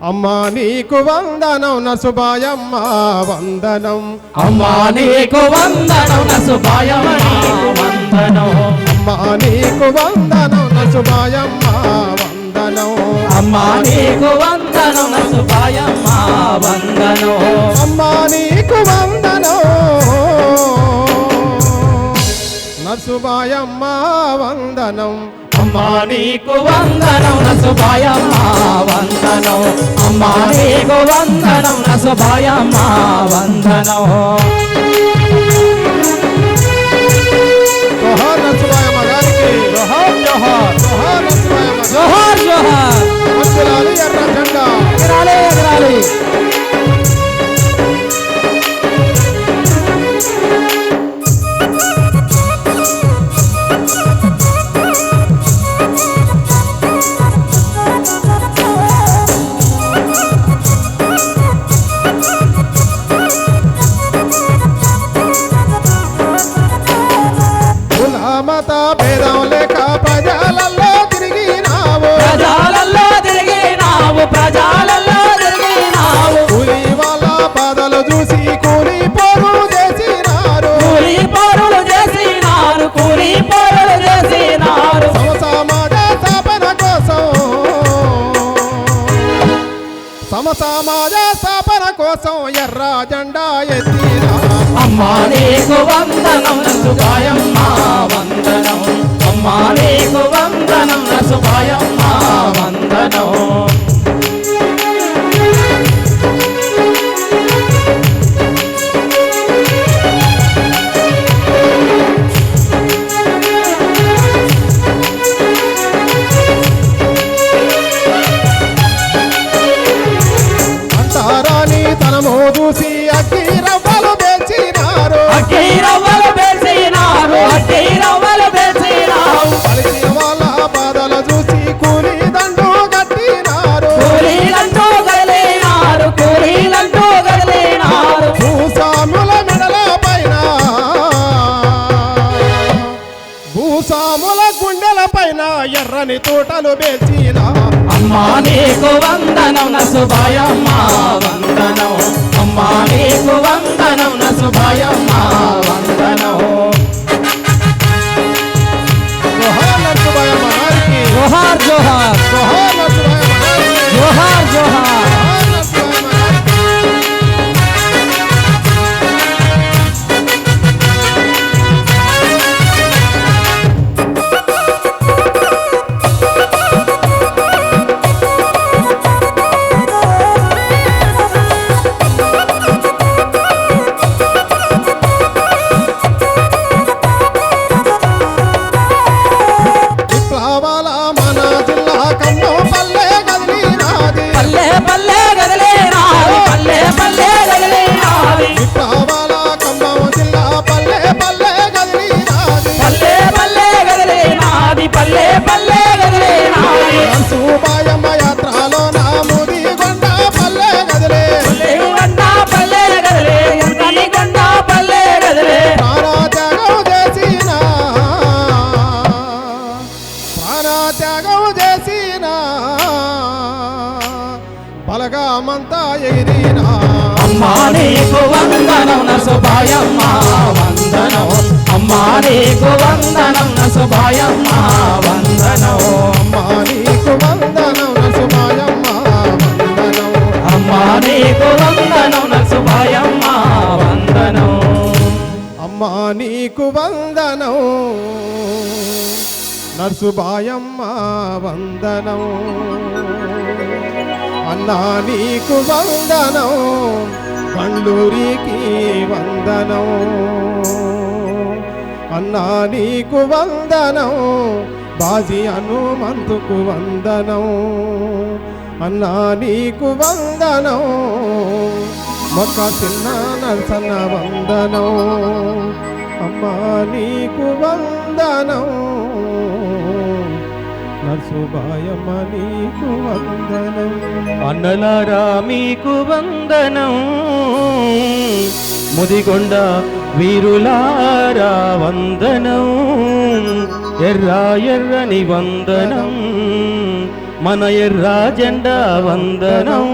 అమ్మా నీకు వందనం నసుబాయమ్మ వందనం. అమ్మా నీకు వందనం నసుబాయమ్మ వందనం. అమ్మా నీకు వందనం నసుబాయమ్మ వందనం. అమ్మా నీకు వందనం నసుబాయమ్మ వందనం. అమ్మా నీకు వందనం నసుబాయమ్మ వందనం. అమ్మా నీకు వందనం నసుబాయమ్మ వందనం. అమ్మా నీకు వందనం నసుబాయమ్మ వందనం. జోహార్ నసుబాయమ్మ గారికి జోహార్ జోహార్ జోహార్ నసుబాయమ్మ జోహార్ జోహార్. ఎగరాలి ఎర్ర జెండా ఎగరాలి ఎగరాలి. మత భేదం లేక ప్రజలలో తిరిగినావు. ప్రజలలో తిరిగినావు. ప్రజలలో తిరిగినావు. కూలి వాళ్ళ బాధలు చూసి కూలి పోరు చేసినారు. కూలి పోరులు చేసినారు. కూలి పోరులు చేసినారు. సమసమాజ స్థాపన కోసం సమసమాజ స్థాపన కోసం ఎర్ర జెండా ఎత్తినా. అమ్మా నీకు వందనం నసుబాయమ్మ వందనం. అమ్మా నీకు వందనం నసుబాయమ్మ వందనం. అంతారాని తనము చూసి అగ్గి రవ్వలు పేల్చినారు. అగ్గి రవ్వలు పేల్చినారు. అగ్గి రవ్వలు పేల్చినారు. పలికిన వాళ్ళ బాధలు చూసి కూలి దండు కట్టినారు. కూలీలంటూ కదిలినారు. కూలీలంటూ కదిలినారు. భూస్వాముల మెడల పైన భూస్వాముల గుండెల పైన ఎర్రని తోటలు పేల్చిన. అమ్మా నీకు వందనం నసుబాయమ్మ వందనం. అమ్మా నీకు వందనం నసుబాయమ్మ వందనం. జోహార్ నసుబాయమ్మ గారికి జోహార్ జోహార్ జోహార్ నసుబాయమ్మ గారికి జోహార్ జోహార్. జోహార్ నసుబాయమ్మ గారికి. విప్లవాల మన జిల్లా కన్నో పల్లె కదిలినాది. పల్లె పల్లె కదిలినాది. పల్లె పల్లె కదిలినాది. విప్లవాల ఖమ్మం జిల్లా పల్లె పల్లె కదిలినాది. పల్లె పల్లె కదిలినాది. పల్లె పల్లె కదిలినాది. నసుబాయమ్మ యాత్రలో నా ముదిగొండ పల్లె కదిలే. కొండ పల్లె కదిలే. ఎంతని కొండ పల్లె కదిలే. ప్రాణత్యాగం చేసిన బలగామంతా ఎగిరినా. అమ్మా నీకు వందనం నసుబాయమ్మ వందనం. అమ్మా నీకు వందనం నసుబాయమ్మ వందనం. అమ్మా నీకు వందనం నసుబాయమ్మ వందనం. అమ్మా నీకు వందనం నసుబాయమ్మ వందనం. అమ్మా నీకు వందనం నర్సుబాయమ్మ వందనం. అన్నా నీకు వందనం కండూరికి వందనం. అన్నా నీకు వందనం బాజీ హనుమంతుకు వందనం. అన్నా నీకు వందనం మొక్క చిన్న నరసన్న వందనం. అమ్మా నీకు వందనం నర్సుబాయమ్మ నీకు వందనం. అన్నలారా మీకు వందనం. ముదిగొండ వీరులారా వందనం. ఎర్ర ఎర్రని వందనం. మన ఎర్ర జెండా వందనం